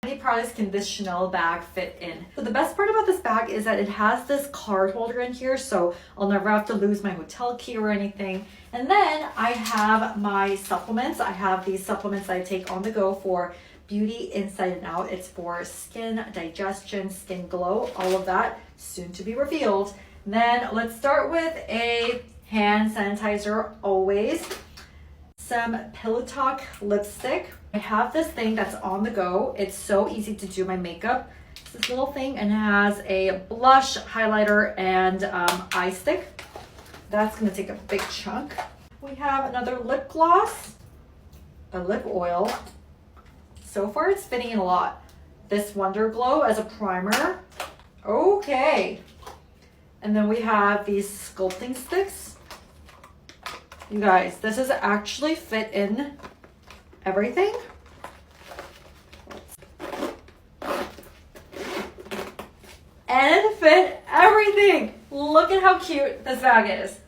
many products can this Chanel bag fit in? So the best part about this bag is that it has this card holder in here, so I'll never have to lose my hotel key or anything. And then I have my supplements. I have these supplements I take on the go for beauty inside and out. It's for skin digestion, skin glow, all of that soon to be revealed. And then let's start with a hand sanitizer always. Some Pillow Talk lipstick. I have this thing that's on the go. It's so easy to do my makeup. It's this little thing and it has a blush, highlighter, and eye stick. That's gonna take a big chunk. We have another lip gloss, a lip oil. So far it's fitting in a lot. This Wonder Glow as a primer. Okay. And then we have these sculpting sticks. You guys, this is actually fit in everything. And it fit everything. Look at how cute this bag is.